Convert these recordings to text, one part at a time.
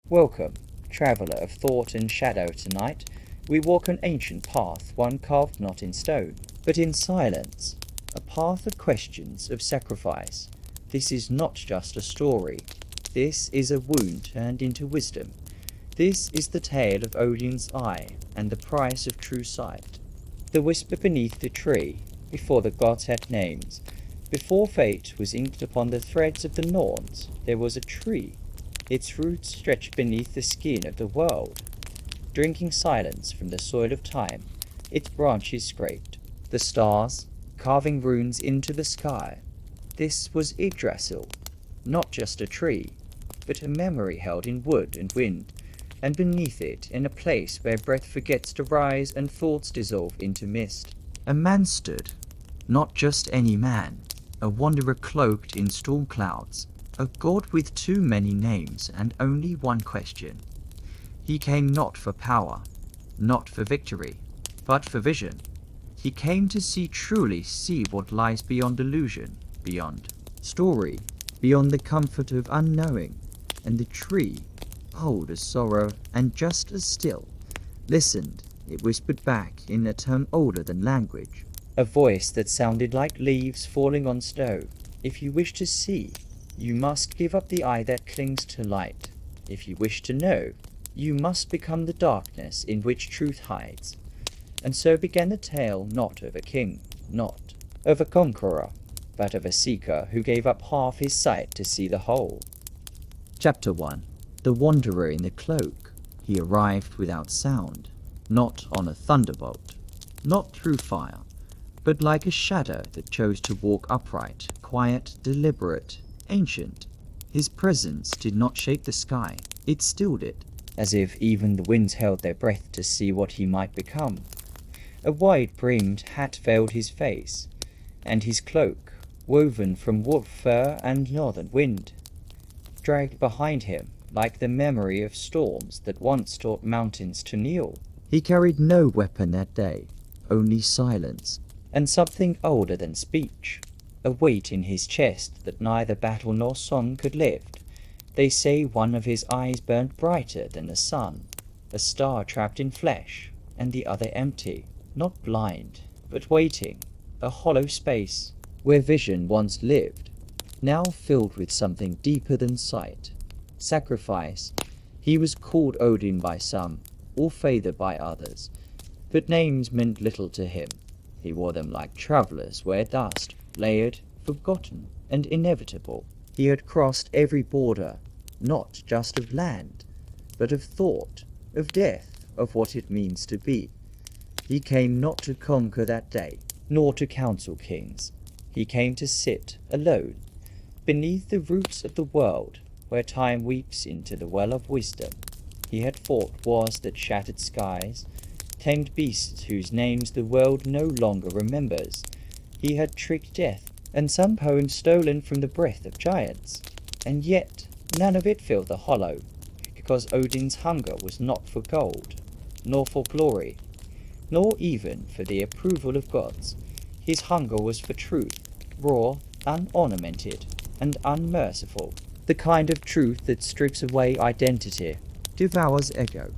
Welcome, traveller of thought and shadow tonight. We walk an ancient path, one carved not in stone, but in silence. A path of questions, of sacrifice. This is not just a story. This is a wound turned into wisdom. This is the tale of Odin's eye, and the price of true sight. The whisper beneath the tree, before the gods had names. Before fate was inked upon the threads of the Norns, there was a tree. Its roots stretched beneath the skin of the world. Drinking silence from the soil of time, its branches scraped the stars, carving runes into the sky. This was Yggdrasil, not just a tree, but a memory held in wood and wind, and beneath it, in a place where breath forgets to rise and thoughts dissolve into mist, a man stood, not just any man, a wanderer cloaked in storm clouds, a god with too many names and only one question. He came not for power, not for victory, but for vision. He came to truly see what lies beyond illusion, beyond story, beyond the comfort of unknowing. And the tree, old as sorrow and just as still, listened. It whispered back in a tone older than language, a voice that sounded like leaves falling on snow. If you wish to see, you must give up the eye that clings to light. If you wish to know, you must become the darkness in which truth hides. And so began the tale, not of a king, not of a conqueror, but of a seeker who gave up half his sight to see the whole. Chapter 1. The Wanderer in the Cloak. He arrived without sound, not on a thunderbolt, not through fire, but like a shadow that chose to walk upright, quiet, deliberate, ancient. His presence did not shake the sky, it stilled it, as if even the winds held their breath to see what he might become. A wide-brimmed hat veiled his face, and his cloak, woven from wolf fur and northern wind, dragged behind him like the memory of storms that once taught mountains to kneel. He carried no weapon that day, only silence, and something older than speech, a weight in his chest that neither battle nor song could lift. They say one of his eyes burned brighter than the sun, a star trapped in flesh, and the other empty, not blind, but waiting, a hollow space where vision once lived, now filled with something deeper than sight. Sacrifice. He was called Odin by some, or Father by others, but names meant little to him. He wore them like travelers wear dust, layered, forgotten, and inevitable. He had crossed every border, not just of land, but of thought, of death, of what it means to be. He came not to conquer that day, nor to counsel kings. He came to sit, alone, beneath the roots of the world, where time weeps into the well of wisdom. He had fought wars that shattered skies, tamed beasts whose names the world no longer remembers. He had tricked death, and some poems stolen from the breath of giants. And yet, none of it filled the hollow, because Odin's hunger was not for gold, nor for glory, nor even for the approval of gods. His hunger was for truth, raw, unornamented, and unmerciful, the kind of truth that strips away identity, devours ego,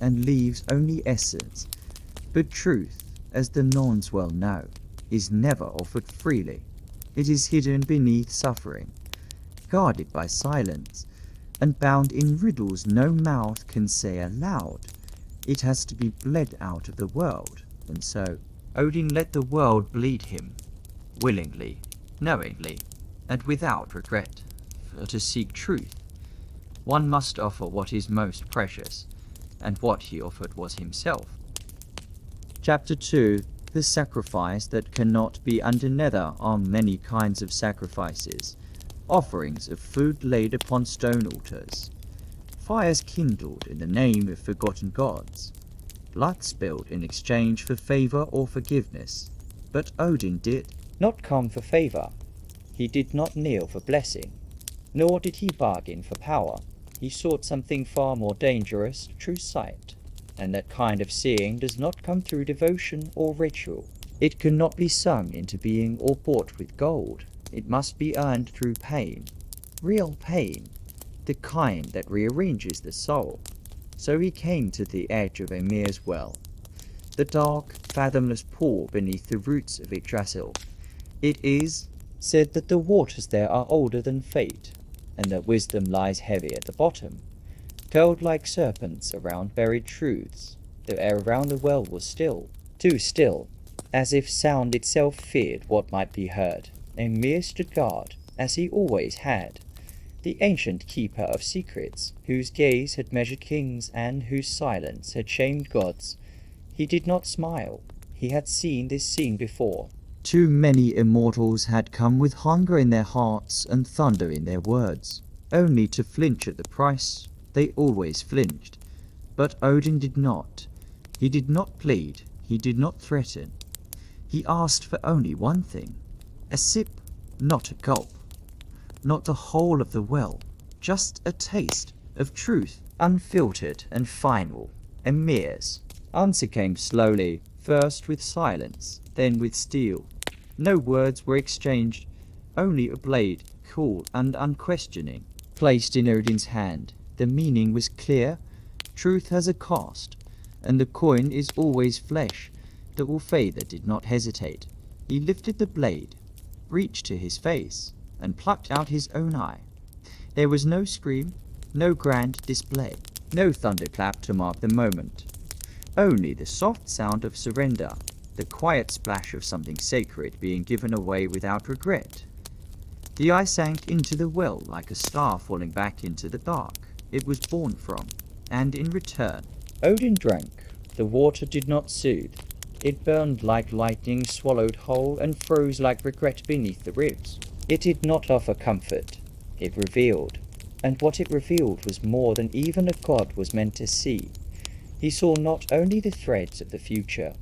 and leaves only essence. But truth, as the Norns well know, is never offered freely. It is hidden beneath suffering, guarded by silence, and bound in riddles no mouth can say aloud. It has to be bled out of the world, and so Odin let the world bleed him, willingly, knowingly, and without regret. For to seek truth, one must offer what is most precious, and what he offered was himself. Chapter 2. The sacrifice that cannot be undenied are many kinds of sacrifices, offerings of food laid upon stone altars, fires kindled in the name of forgotten gods, blood spilled in exchange for favor or forgiveness. But Odin did not come for favor. He did not kneel for blessing, nor did he bargain for power. He sought something far more dangerous, true sight. And that kind of seeing does not come through devotion or ritual. It cannot be sung into being or bought with gold. It must be earned through pain, real pain, the kind that rearranges the soul. So he came to the edge of Mímir's well, the dark, fathomless pool beneath the roots of Yggdrasil. It is said that the waters there are older than fate, and that wisdom lies heavy at the bottom, curled like serpents around buried truths. The air around the well was still, too still, as if sound itself feared what might be heard. And Mímir stood guard, as he always had, the ancient keeper of secrets, whose gaze had measured kings and whose silence had shamed gods. He did not smile. He had seen this scene before. Too many immortals had come with hunger in their hearts and thunder in their words, only to flinch at the price. They always flinched. But Odin did not. He did not plead. He did not threaten. He asked for only one thing. A sip, not a gulp. Not the whole of the well. Just a taste of truth, unfiltered and final. And Mímir's answer came slowly, first with silence, then with steel. No words were exchanged, only a blade, cool and unquestioning, placed in Odin's hand. The meaning was clear. Truth has a cost, and the coin is always flesh. The Ulfather did not hesitate. He lifted the blade, reached to his face, and plucked out his own eye. There was no scream, no grand display, no thunderclap to mark the moment. Only the soft sound of surrender, the quiet splash of something sacred being given away without regret. The eye sank into the well like a star falling back into the dark it was born from, and in return, Odin drank. The water did not soothe. It burned like lightning swallowed whole and froze like regret beneath the ribs. It did not offer comfort. It revealed, and what it revealed was more than even a god was meant to see. He saw not only the threads of the future,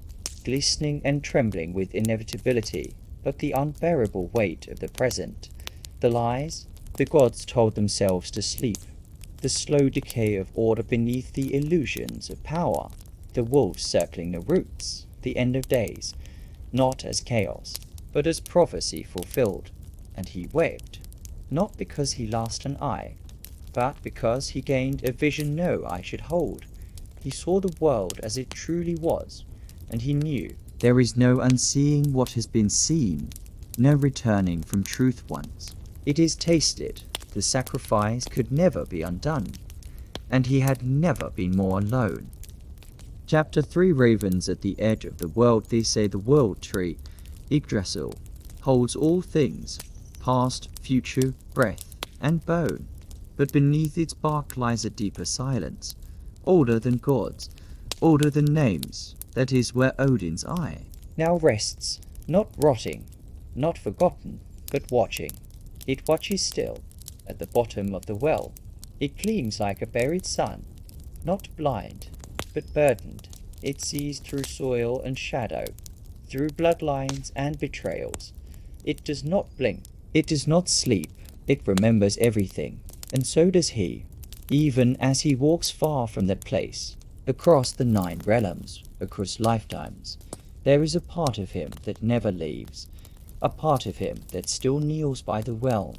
glistening and trembling with inevitability, but the unbearable weight of the present. The lies the gods told themselves to sleep, the slow decay of order beneath the illusions of power, the wolves circling the roots, the end of days, not as chaos, but as prophecy fulfilled. And he wept, not because he lost an eye, but because he gained a vision no eye should hold. He saw the world as it truly was, and he knew there is no unseeing what has been seen, no returning from truth once. It is tasted, the sacrifice could never be undone, and he had never been more alone. Chapter 3 Ravens at the edge of the world. They say the world tree, Yggdrasil, holds all things, past, future, breath, and bone, but beneath its bark lies a deeper silence, older than gods, older than names. That is where Odin's eye now rests, not rotting, not forgotten, but watching. It watches still, at the bottom of the well. It gleams like a buried sun, not blind, but burdened. It sees through soil and shadow, through bloodlines and betrayals. It does not blink. It does not sleep. It remembers everything, and so does he, even as he walks far from that place, across the 9 realms, across lifetimes. There is a part of him that never leaves, a part of him that still kneels by the well,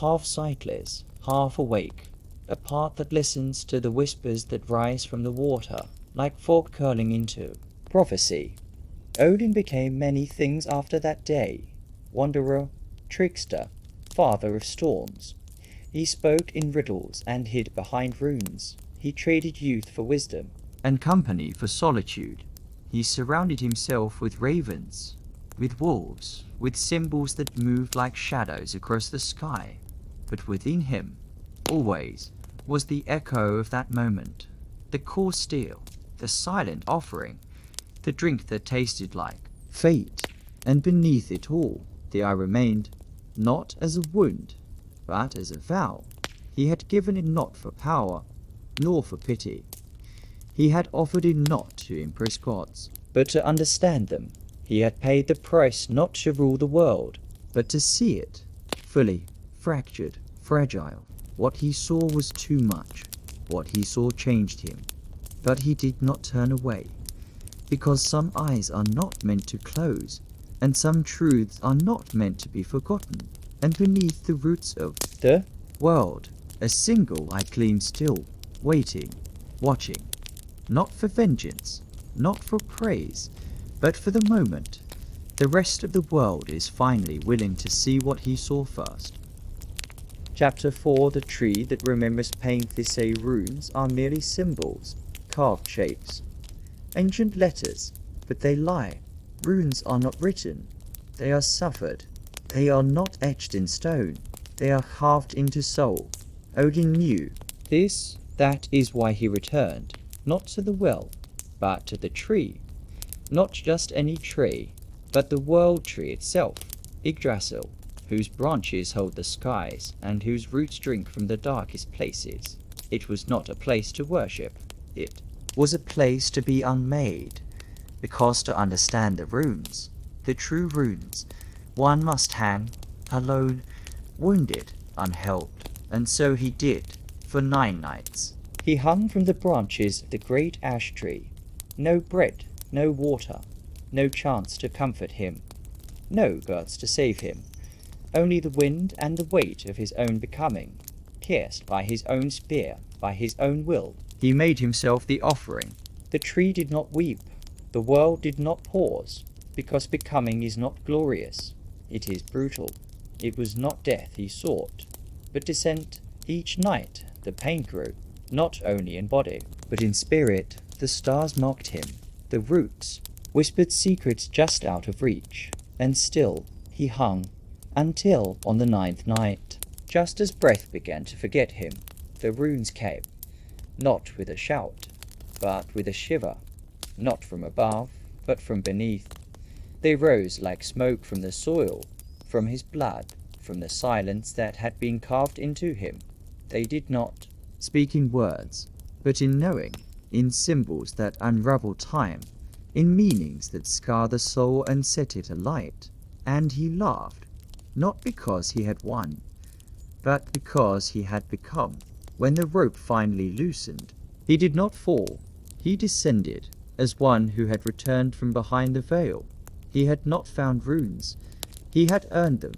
half sightless, half awake, a part that listens to the whispers that rise from the water, like fog curling into prophecy. Odin became many things after that day: wanderer, trickster, father of storms. He spoke in riddles and hid behind runes. He traded youth for wisdom, and company for solitude. He surrounded himself with ravens, with wolves, with symbols that moved like shadows across the sky. But within him, always, was the echo of that moment, the core steel, the silent offering, the drink that tasted like fate. And beneath it all, the eye remained, not as a wound, but as a vow. He had given it not for power, nor for pity. He had offered it not to impress gods, but to understand them. He had paid the price not to rule the world, but to see it, fully, fractured, fragile. What he saw was too much. What he saw changed him. But he did not turn away, because some eyes are not meant to close, and some truths are not meant to be forgotten. And beneath the roots of the world, A single I gleam still, waiting, watching, not for vengeance, not for praise, but for the moment. The rest of the world is finally willing to see what he saw first. Chapter 4. The tree that remembers painfully say runes are merely symbols, carved shapes. Ancient letters, but they lie. Runes are not written. They are suffered. They are not etched in stone. They are carved into soul. Odin knew this. That is why he returned, not to the well, but to the tree. Not just any tree, but the world tree itself, Yggdrasil, whose branches hold the skies and whose roots drink from the darkest places. It was not a place to worship. It was a place to be unmade, because to understand the runes, the true runes, one must hang, alone, wounded, unhelped, and so he did, for 9 nights. He hung from the branches of the great ash tree. No bread, no water, no chance to comfort him, no gods to save him, only the wind and the weight of his own becoming. Pierced by his own spear, by his own will, he made himself the offering. The tree did not weep, the world did not pause, because becoming is not glorious, it is brutal. It was not death he sought, but descent. Each night the pain grew, not only in body, but in spirit. The stars mocked him, the roots whispered secrets just out of reach, and still he hung, until on the 9th night, just as breath began to forget him, the runes came, not with a shout, but with a shiver, not from above, but from beneath. They rose like smoke from the soil, from his blood, from the silence that had been carved into him. They did not speak in words, but in knowing, in symbols that unravel time, in meanings that scar the soul and set it alight. And he laughed, not because he had won, but because he had become. When the rope finally loosened, he did not fall. He descended, as one who had returned from behind the veil. He had not found runes. He had earned them,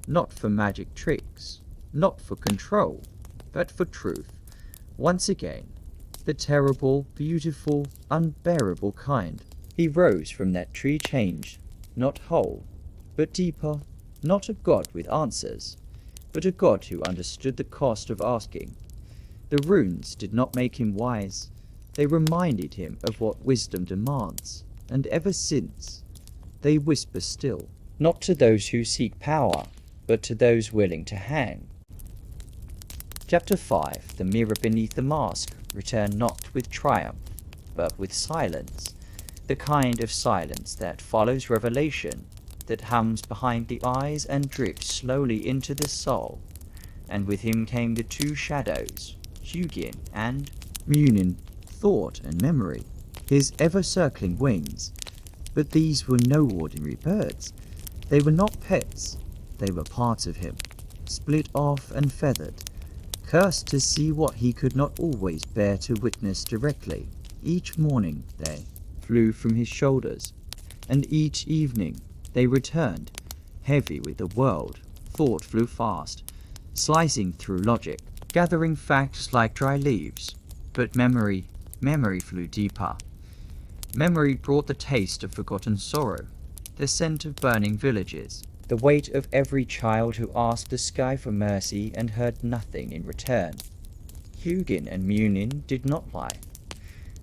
not for magic tricks, not for control, but for truth. Once again, the terrible, beautiful, unbearable kind. He rose from that tree changed, not whole, but deeper, not a god with answers, but a god who understood the cost of asking. The runes did not make him wise. They reminded him of what wisdom demands, and ever since, they whisper still, not to those who seek power, but to those willing to hang. Chapter 5. The mirror beneath the mask returned not with triumph, but with silence, the kind of silence that follows revelation, that hums behind the eyes and drifts slowly into the soul. And with him came the 2 shadows, Hugin and Mímir, thought and memory, his ever-circling wings. But these were no ordinary birds. They were not pets. They were parts of him, split off and feathered, cursed to see what he could not always bear to witness directly. Each morning they flew from his shoulders, and each evening they returned, heavy with the world. Thought flew fast, slicing through logic, gathering facts like dry leaves. But memory flew deeper. Memory brought the taste of forgotten sorrow, the scent of burning villages, the weight of every child who asked the sky for mercy and heard nothing in return. Hugin and Mímir did not lie.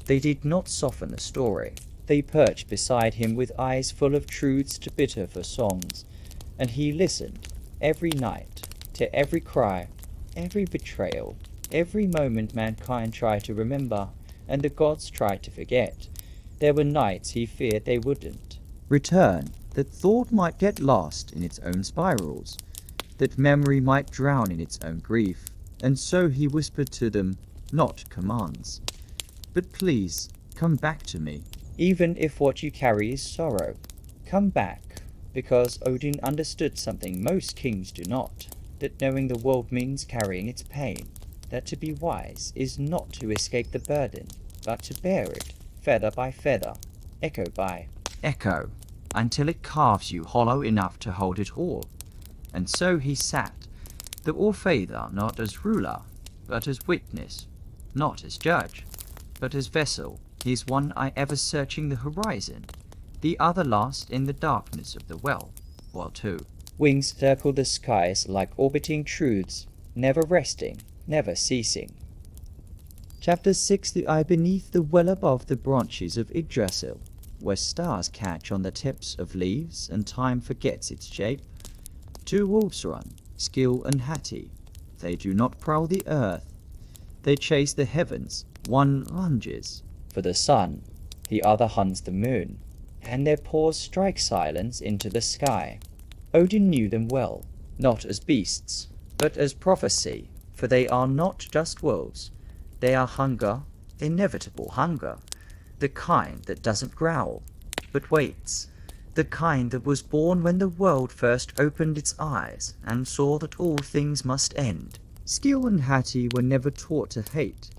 They did not soften the story. They perched beside him with eyes full of truths too bitter for songs, and he listened every night to every cry, every betrayal, every moment mankind tried to remember and the gods tried to forget. There were nights he feared they wouldn't return, that thought might get lost in its own spirals, that memory might drown in its own grief, and so he whispered to them, not commands, but please, come back to me. Even if what you carry is sorrow, come back, because Odin understood something most kings do not, that knowing the world means carrying its pain, that to be wise is not to escape the burden, but to bear it, feather by feather, echo by echo, until it carves you hollow enough to hold it all. And so he sat, the All-Father not as ruler, but as witness, not as judge, but as vessel. He's one eye ever searching the horizon, the other lost in the darkness of the well, while two wings circle the skies like orbiting truths, never resting, never ceasing. Chapter 6. The eye beneath the well above the branches of Yggdrasil, where stars catch on the tips of leaves and time forgets its shape. Two wolves run, Skill and Hati. They do not prowl the earth, they chase the heavens. One lunges for the sun, the other hunts the moon, and their paws strike silence into the sky. Odin knew them well, not as beasts, but as prophecy, for they are not just wolves. They are hunger, inevitable hunger, the kind that doesn't growl, but waits, the kind that was born when the world first opened its eyes and saw that all things must end. Skill and Hati were never taught to hate.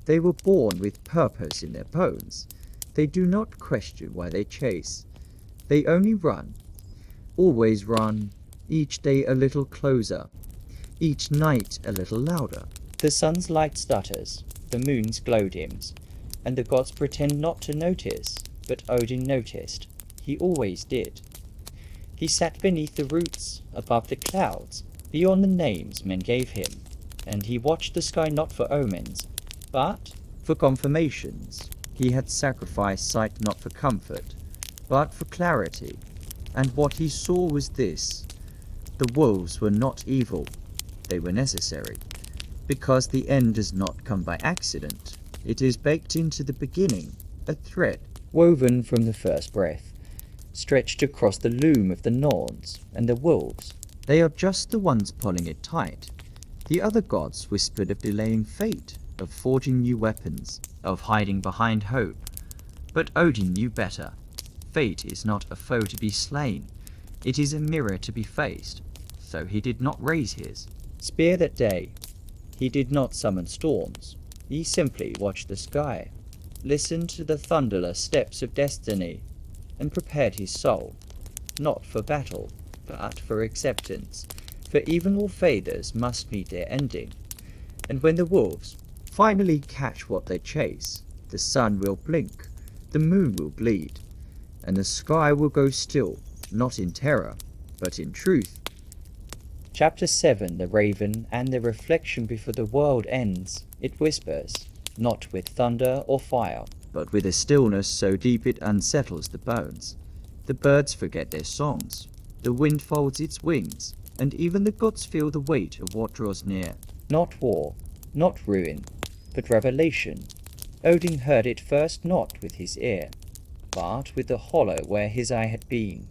They were born with purpose in their bones. They do not question why they chase. They only run, always run, each day a little closer, each night a little louder. The sun's light stutters, the moon's glow dims, and the gods pretend not to notice, but Odin noticed. He always did. He sat beneath the roots, above the clouds, beyond the names men gave him, and he watched the sky not for omens, but for confirmations. He had sacrificed sight not for comfort, but for clarity, and what he saw was this: the wolves were not evil, they were necessary, because the end does not come by accident. It is baked into the beginning, a thread woven from the first breath, stretched across the loom of the Norns and the wolves. They are just the ones pulling it tight. The other gods whispered of delaying fate, of forging new weapons, of hiding behind hope. But Odin knew better. Fate is not a foe to be slain, it is a mirror to be faced. So he did not raise his spear that day. He did not summon storms. He simply watched the sky, listened to the thunderless steps of destiny, and prepared his soul, not for battle, but for acceptance, for even all fathers must meet their ending. And when the wolves finally catch what they chase, the sun will blink, the moon will bleed, and the sky will go still, not in terror, but in truth. Chapter 7. The Raven and the Reflection before the world ends. It whispers, not with thunder or fire, but with a stillness so deep it unsettles the bones. The birds forget their songs, the wind folds its wings, and even the gods feel the weight of what draws near. Not war, not ruin, but revelation. Odin heard it first not with his ear, but with the hollow where his eye had been.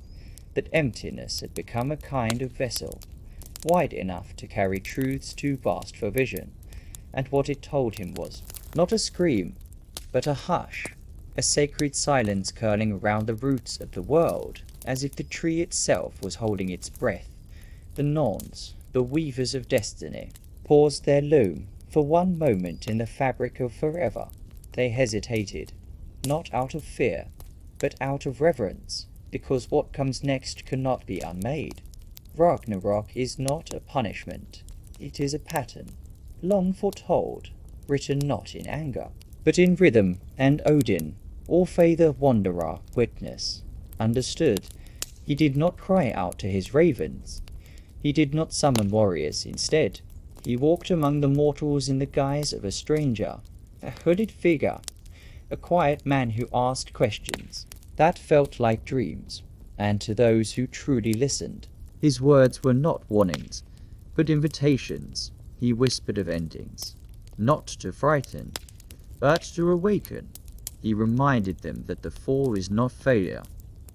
That emptiness had become a kind of vessel, wide enough to carry truths too vast for vision, and what it told him was not a scream, but a hush, a sacred silence curling around the roots of the world, as if the tree itself was holding its breath. The Norns, the weavers of destiny, paused their loom for one moment in the fabric of forever. They hesitated, not out of fear, but out of reverence, because what comes next cannot be unmade. Ragnarok is not a punishment, it is a pattern, long foretold, written not in anger, but in rhythm. And Odin, all-father wanderer, witness, understood. He did not cry out to his ravens. He did not summon warriors. Instead, he walked among the mortals in the guise of a stranger, a hooded figure, a quiet man who asked questions that felt like dreams, and to those who truly listened, his words were not warnings, but invitations. He whispered of endings, not to frighten, but to awaken. He reminded them that the fall is not failure,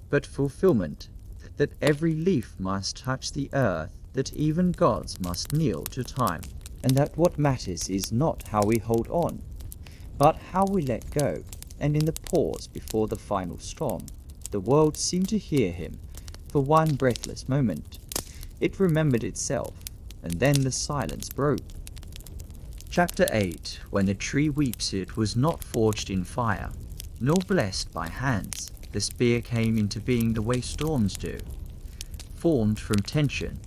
but fulfillment, that every leaf must touch the earth, that even gods must kneel to time, and that what matters is not how we hold on, but how we let go. And in the pause before the final storm, the world seemed to hear him. For one breathless moment, it remembered itself, and then the silence broke. Chapter 8. When the tree weeps, it was not forged in fire, nor blessed by hands. The spear came into being the way storms do, formed from tension,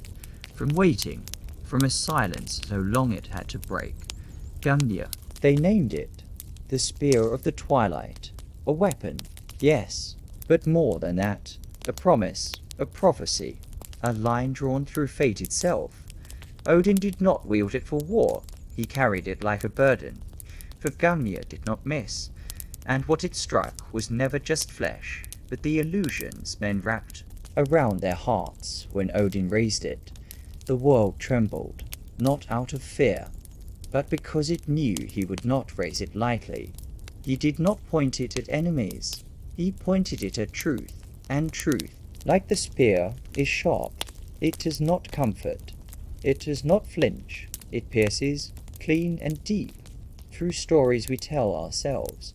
from waiting, from a silence so long it had to break. Gungnir. They named it the Spear of the Twilight. A weapon, yes, but more than that. A promise, a prophecy, a line drawn through fate itself. Odin did not wield it for war, he carried it like a burden. For Gungnir did not miss, and what it struck was never just flesh, but the illusions men wrapped around their hearts when Odin raised it. The world trembled, not out of fear, but because it knew he would not raise it lightly. He did not point it at enemies, he pointed it at truth, and truth, like the spear, is sharp. It does not comfort, it does not flinch, it pierces clean and deep, through stories we tell ourselves,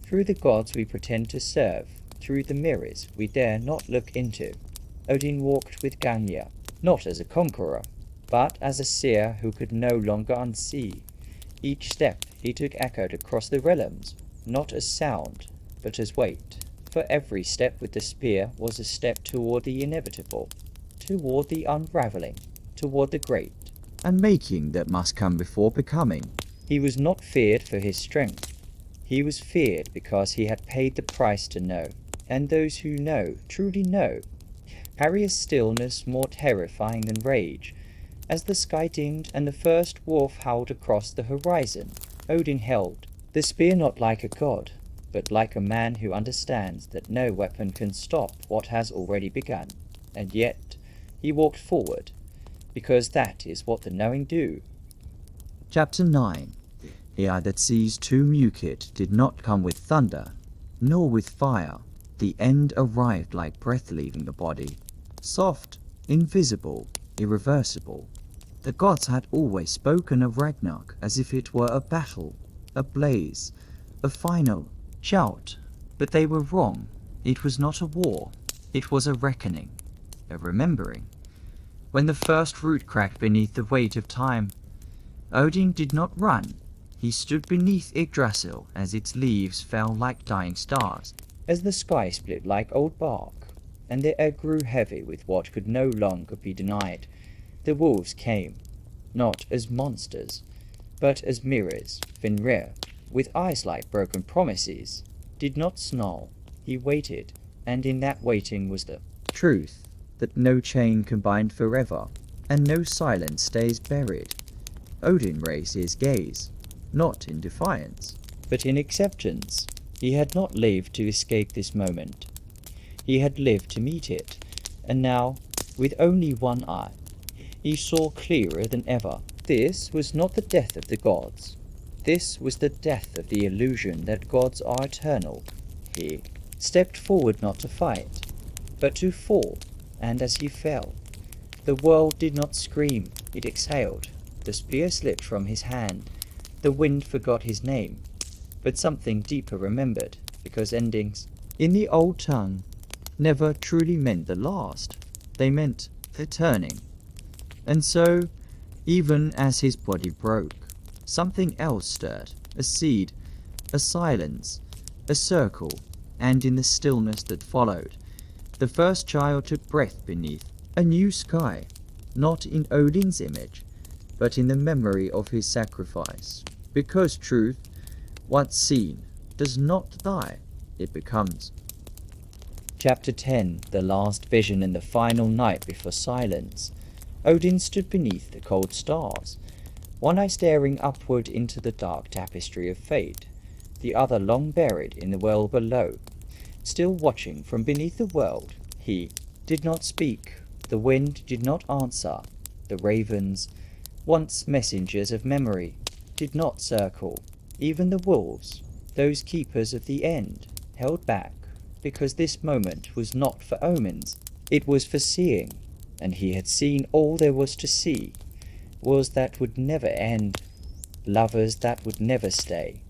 through the gods we pretend to serve, through the mirrors we dare not look into. Odin walked with Gungnir, not as a conqueror, but as a seer who could no longer unsee. Each step he took echoed across the realms, not as sound, but as weight. For every step with the spear was a step toward the inevitable, toward the unraveling, toward the great, and making that must come before becoming. He was not feared for his strength. He was feared because he had paid the price to know, and those who know truly know. Harry's stillness more terrifying than rage. As the sky dimmed and the first wolf howled across the horizon, Odin held the spear not like a god, but like a man who understands that no weapon can stop what has already begun. And yet he walked forward, because that is what the knowing do. Chapter 9. He that sees too mukit did not come with thunder, nor with fire. The end arrived like breath leaving the body, soft, invisible, irreversible. The gods had always spoken of Ragnarok as if it were a battle, a blaze, a final shout, but they were wrong. It was not a war, it was a reckoning, a remembering. When the first root cracked beneath the weight of time, Odin did not run. He stood beneath Yggdrasil as its leaves fell like dying stars, as the sky split like old bark, and the air grew heavy with what could no longer be denied. The wolves came, not as monsters, but as mirrors. Fenrir, with eyes like broken promises, did not snarl. He waited, and in that waiting was the truth that no chain can bind forever, and no silence stays buried. Odin raised his gaze, not in defiance, but in acceptance. He had not lived to escape this moment. He had lived to meet it, and now, with only one eye, he saw clearer than ever. This was not the death of the gods. This was the death of the illusion that gods are eternal. He stepped forward not to fight, but to fall, and as he fell, the world did not scream, it exhaled. The spear slipped from his hand. The wind forgot his name, but something deeper remembered, because endings, in the old tongue, never truly meant the last. They meant the turning. And so, even as his body broke, something else stirred, a seed, a silence, a circle, and in the stillness that followed, the first child took breath beneath a new sky, not in Odin's image, but in the memory of his sacrifice. Because truth, once seen, does not die, it becomes. Chapter 10. The last vision in the final night before silence. Odin stood beneath the cold stars, one eye staring upward into the dark tapestry of fate, the other long buried in the world below. Still watching from beneath the world, he did not speak. The wind did not answer. The ravens, once messengers of memory, did not circle. Even the wolves, those keepers of the end, held back, because this moment was not for omens, it was for seeing, and he had seen all there was to see, wars that would never end, lovers that would never stay,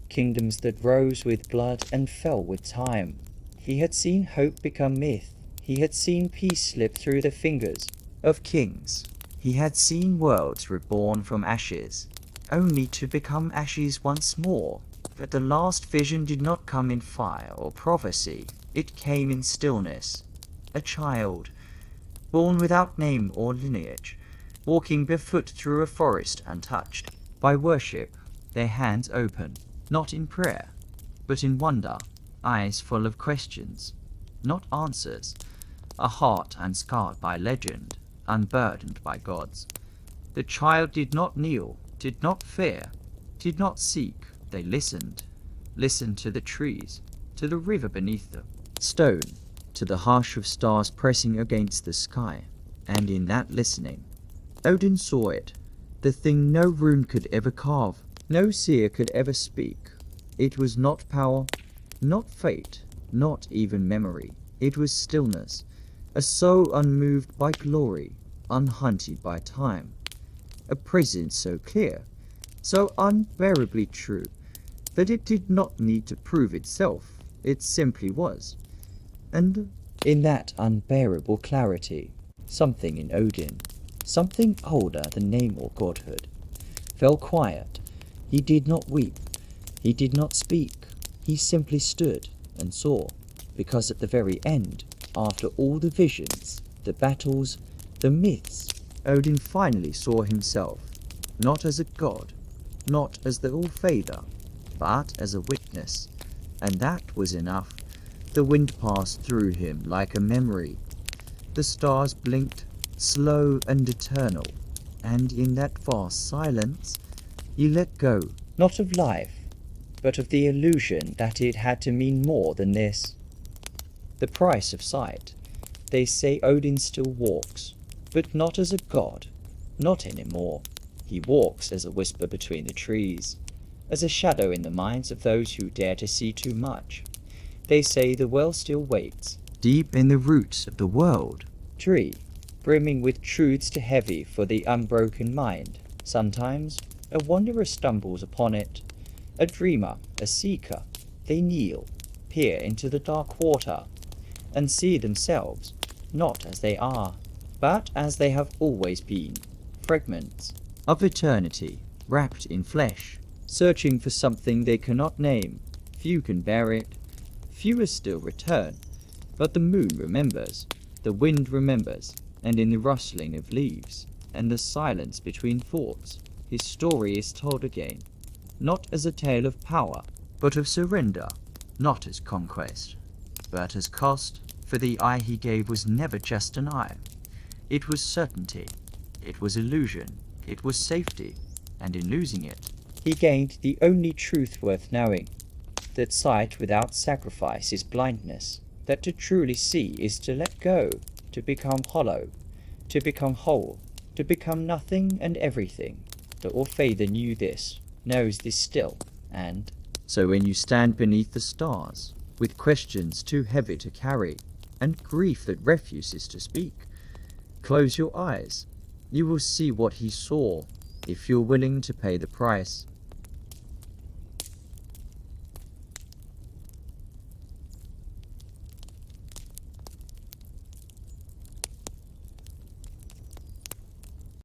kingdoms that rose with blood and fell with time. He had seen hope become myth. He had seen peace slip through the fingers of kings. He had seen worlds reborn from ashes, only to become ashes once more. But the last vision did not come in fire or prophecy. It came in stillness. A child, born without name or lineage, walking barefoot through a forest untouched by worship, their hands open, not in prayer, but in wonder, eyes full of questions, not answers, a heart unscarred by legend, unburdened by gods. The child did not kneel, did not fear, did not seek. They listened to the trees, to the river beneath them, stone, to the hush of stars pressing against the sky. And in that listening, Odin saw it, the thing no rune could ever carve, no seer could ever speak. It was not power, not fate, not even memory. It was stillness, a soul unmoved by glory, unhunted by time. A presence so clear, so unbearably true, that it did not need to prove itself. It simply was. And in that unbearable clarity, something in Odin, something older than name or godhood, fell quiet. He did not weep. He did not speak. He simply stood and saw, because at the very end, after all the visions, the battles, the myths, Odin finally saw himself, not as a god, not as the All-Father, but as a witness, and that was enough. The wind passed through him like a memory. The stars blinked, slow and eternal, and in that vast silence, he let go, not of life, but of the illusion that it had to mean more than this. The price of sight. They say Odin still walks, but not as a god, not anymore. He walks as a whisper between the trees, as a shadow in the minds of those who dare to see too much. They say the well still waits, deep in the roots of the world. Tree, brimming with truths too heavy for the unbroken mind. Sometimes a wanderer stumbles upon it, a dreamer, a seeker. They kneel, peer into the dark water, and see themselves, not as they are, but as they have always been, fragments of eternity, wrapped in flesh, searching for something they cannot name. Few can bear it, fewer still return, but the moon remembers, the wind remembers, and in the rustling of leaves, and the silence between thoughts, his story is told again, not as a tale of power, but of surrender, not as conquest, but as cost, for the eye he gave was never just an eye. It was certainty, it was illusion, it was safety, and in losing it, he gained the only truth worth knowing, that sight without sacrifice is blindness, that to truly see is to let go, to become hollow, to become whole, to become nothing and everything. The All-Father knew this, knows this still, and so when you stand beneath the stars, with questions too heavy to carry, and grief that refuses to speak, close your eyes. You will see what he saw, if you're willing to pay the price.